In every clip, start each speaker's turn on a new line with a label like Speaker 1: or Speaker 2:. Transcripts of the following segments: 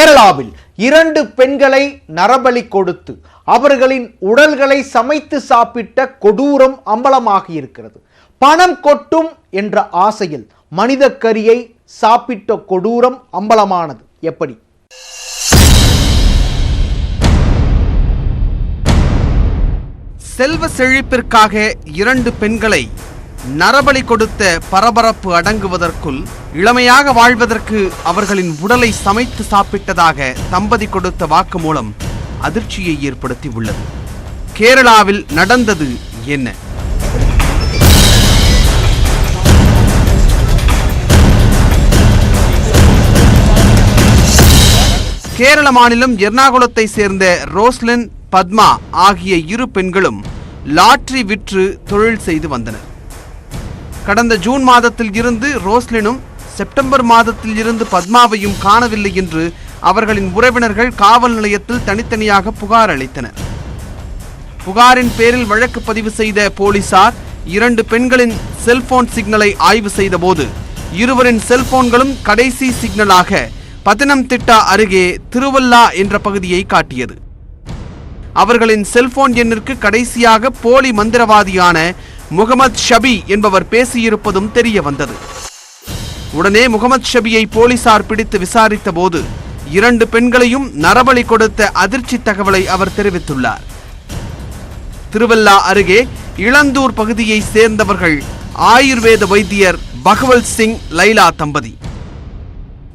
Speaker 1: கேரளாவில் 2 பெண்களை நரபலி கொடுத்து அவர்களின் உடல்களை சமைத்து சாப்பிட்ட கொடூரம் அம்பலமாகி இருக்கிறது. பணம் கொட்டும் என்ற ஆசையில் மனித கரியை சாப்பிட்ட கொடூரம் அம்பலமானது எப்படி?
Speaker 2: செல்வ செழிப்பிற்காக 2 பெண்களை நரபலி கொடுத்த பரபரப்பு அடங்குவதற்குள் இளமையாக வாழ்வதற்கு அவர்களின் உடலை சமைத்து சாப்பிட்டதாக தம்பதி கொடுத்த வாக்குமூலம் அதிர்ச்சியை ஏற்படுத்தி உள்ளது. கேரளாவில் நடந்தது என்ன? கேரள மாநிலம் எர்ணாகுளத்தை சேர்ந்த ரோஸ்லின், பத்மா ஆகிய 2 பெண்களும் லாட்டரி விற்று தொழில் செய்து வந்தனர். கடந்த ஜூன் மாதத்தில் இருந்து ரோஸ்லினும், செப்டம்பர் மாதத்தில் இருந்து பத்மாவையும் காணவில்லை என்று அவர்களின் உறவினர்கள் காவல் நிலையத்தில் தனித்தனியாக புகார் அளித்தனர். புகாரின் பேரில் வழக்கு பதிவு செய்த போலீசார் 2 பெண்களின் செல்போன் சிக்னலை ஆய்வு செய்த போது இருவரின் செல்போன்களும் கடைசி சிக்னலாக பத்தனம்திட்டா அருகே திருவல்லா என்ற பகுதியை காட்டியது. அவர்களின் செல்போன் எண்ணிற்கு கடைசியாக போலி மந்திரவாதியான முகமது ஷபி என்பவர் பேசியிருப்பதும் தெரிய வந்தது. உடனே முகமது ஷபியை போலீசார் பிடித்து விசாரித்த போது 2 பெண்களையும் நரபலி கொடுத்த அதிர்ச்சி தகவலை அவர் தெரிவித்துள்ளார். திருவல்லா அருகே இளந்தூர் பகுதியை சேர்ந்தவர்கள் ஆயுர்வேத வைத்தியர் பகவல் சிங், லைலா தம்பதி.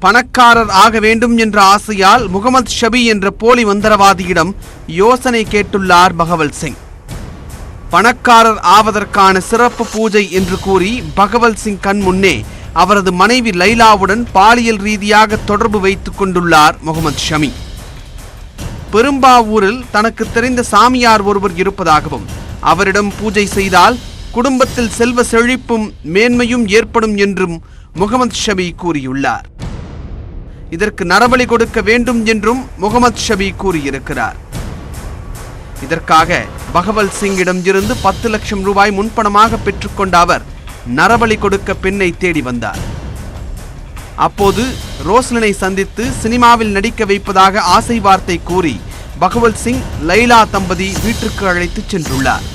Speaker 2: பணக்காரர் ஆக வேண்டும் என்ற ஆசையால் முகமது ஷபி என்ற போலி மந்திரவாதியிடம் யோசனை கேட்டுள்ளார் பகவல் சிங். பணக்காரர் ஆவதற்கான சிறப்பு பூஜை என்று கூறி பகவல் சிங் கண் முன்னே அவரது மனைவி லைலாவுடன் பாலியல் ரீதியாக தொடர்பு வைத்துக் கொண்டுள்ளார் முகமது ஷமி. பெரும்பாவூரில் தனக்கு தெரிந்த சாமியார் ஒருவர் இருப்பதாகவும் அவரிடம் பூஜை செய்தால் குடும்பத்தில் செல்வ செழிப்பும் மேன்மையும் ஏற்படும் என்றும் முகமது ஷமி கூறியுள்ளார். இதற்கு நரபலி கொடுக்க வேண்டும் என்றும் முகமது ஷபி கூறியிருக்கிறார். இதற்காக பகவல் சிங்கிடம் இருந்து 10 லட்சம் ரூபாய் முன்பணமாக பெற்றுக்கொண்ட அவர் நரபலி கொடுக்க பெண்ணை தேடி வந்தார். அப்போது ரோஸ்லினை சந்தித்து சினிமாவில் நடிக்க வைப்பதாக ஆசை வார்த்தை கூறி பகவல் சிங், லைலா தம்பதி வீட்டிற்கு அழைத்து சென்றுள்ளார்.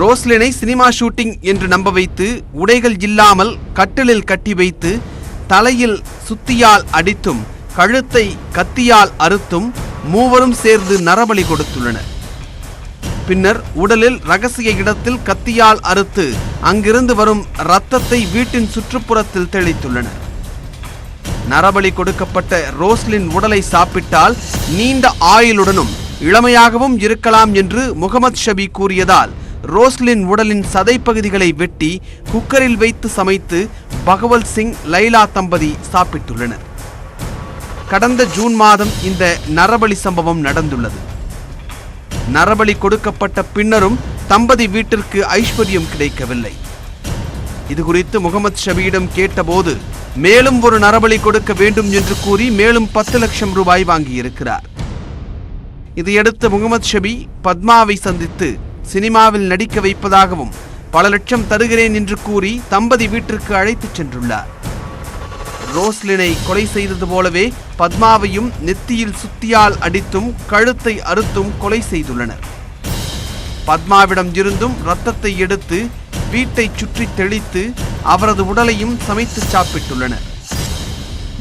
Speaker 2: ரோஸ்லினை சினிமா ஷூட்டிங் என்று நம்ப வைத்து உடைகள் இல்லாமல் கட்டிலில் கட்டி வைத்து தலையில் சுத்தியால் அடித்தும் கழுத்தை கத்தியால் அறுத்தும் மூவரும் சேர்ந்து நரபலி கொடுத்துள்ளனர். பின்னர் உடலில் ரகசிய இடத்தில் கத்தியால் அறுத்து அங்கிருந்து வரும் இரத்தத்தை வீட்டின் சுற்றுப்புறத்தில் தெளித்துள்ளனர். நரபலி கொடுக்கப்பட்ட ரோஸ்லின் உடலை சாப்பிட்டால் நீண்ட ஆயுளுடனும் இளமையாகவும் இருக்கலாம் என்று முகமது ஷபி கூறியதால் ரோஸ்லின் உடலின் சதைப்பகுதிகளை வெட்டி குக்கரில் வைத்து சமைத்து பகவல் சிங், லைலா தம்பதி சாப்பிட்டுள்ளனர். கடந்த ஜூன் மாதம் இந்த நரபலி சம்பவம் நடந்துள்ளது. நரபலி கொடுக்கப்பட்ட பின்னரும் தம்பதி வீட்டிற்கு ஐஸ்வர்யம் கிடைக்கவில்லை. இதுகுறித்து முகமது ஷபியிடம் கேட்டபோது மேலும் ஒரு நரபலி கொடுக்க வேண்டும் என்று கூறி மேலும் 10 லட்சம் ரூபாய் வாங்கியிருக்கிறார். இதையடுத்து முகமது ஷபி பத்மாவை சந்தித்து சினிமாவில் நடிக்க வைப்பதாகவும் பல லட்சம் தருகிறேன் என்று கூறி தம்பதி வீட்டிற்கு அழைத்துச் சென்றுள்ளார். ரோஸ்லினை கொலை செய்தது போலவே பத்மாவையும் நெத்தியில் சுத்தியால் அடித்தும் கழுத்தை அறுத்தும் கொலை செய்துள்ளனர். பத்மாவிடம் இருந்தும் இரத்தத்தை எடுத்து வீட்டை சுற்றி தெளித்து அவரது உடலையும் சமைத்து சாப்பிட்டுள்ளனர்.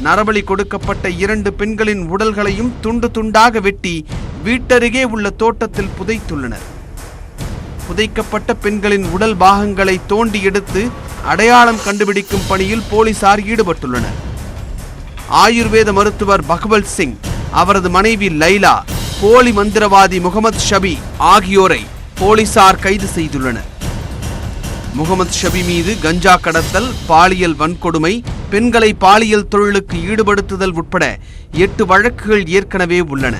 Speaker 2: நரபலி கொடுக்கப்பட்ட 2 பெண்களின் உடல்களையும் துண்டு துண்டாக வெட்டி வீட்டருகே உள்ள தோட்டத்தில் புதைத்துள்ளனர். புதைக்கப்பட்ட பெண்களின் உடல் பாகங்களை தோண்டி எடுத்து அடையாளம் கண்டுபிடிக்கும் பணியில் போலீசார் ஈடுபட்டுள்ளனர். ஆயுர்வேத மருத்துவர் பகவல் சிங், அவரது மனைவி லைலா, போலி மந்திரவாதி முகமது ஷபி ஆகியோரை போலீசார் கைது செய்துள்ளனர். முகமது ஷபி மீது கஞ்சா கடத்தல், பாலியல் வன்கொடுமை, பெண்களை பாலியல் தொழிலுக்கு ஈடுபடுத்துதல் உட்பட 8 வழக்குகள் ஏற்கனவே உள்ளன.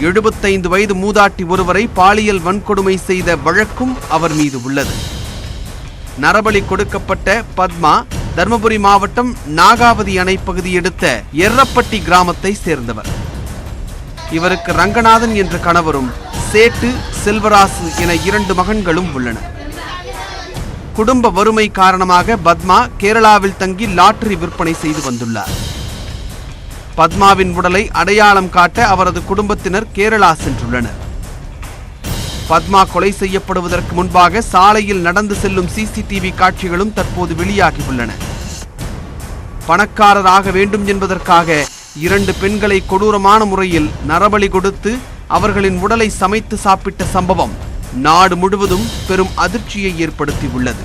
Speaker 2: 75 வயது மூதாட்டி ஒருவரை பாலியல் வன்கொடுமை செய்த வழக்கும் அவர் மீது உள்ளது. நரபலி கொடுக்கப்பட்ட பத்மா தர்மபுரி மாவட்டம் நாகாவதி அணை பகுதி எடுத்த எர்ரப்பட்டி கிராமத்தை சேர்ந்தவர். இவருக்கு ரங்கநாதன் என்ற கணவரும் சேட்டு, செல்வராசு என 2 மகன்களும் உள்ளனர். குடும்ப வறுமை காரணமாக பத்மா கேரளாவில் தங்கி லாட்டரி விற்பனை செய்து வந்துள்ளார். பத்மாவின் உடலை அடையாளம் காட்ட அவரது குடும்பத்தினர் கேரளா சென்றுள்ளனர். பத்மா கொலை செய்யப்படுவதற்கு முன்பாக சாலையில் நடந்து செல்லும் சிசிடிவி காட்சிகளும் தற்போது வெளியாகியுள்ளன. பணக்காரராக வேண்டும் என்பதற்காக 2 பெண்களை கொடூரமான முறையில் நரபலி கொடுத்து அவர்களின் உடலை சமைத்து சாப்பிட்ட சம்பவம் நாடு முழுவதும் பெரும் அதிர்ச்சியை ஏற்படுத்தியுள்ளது.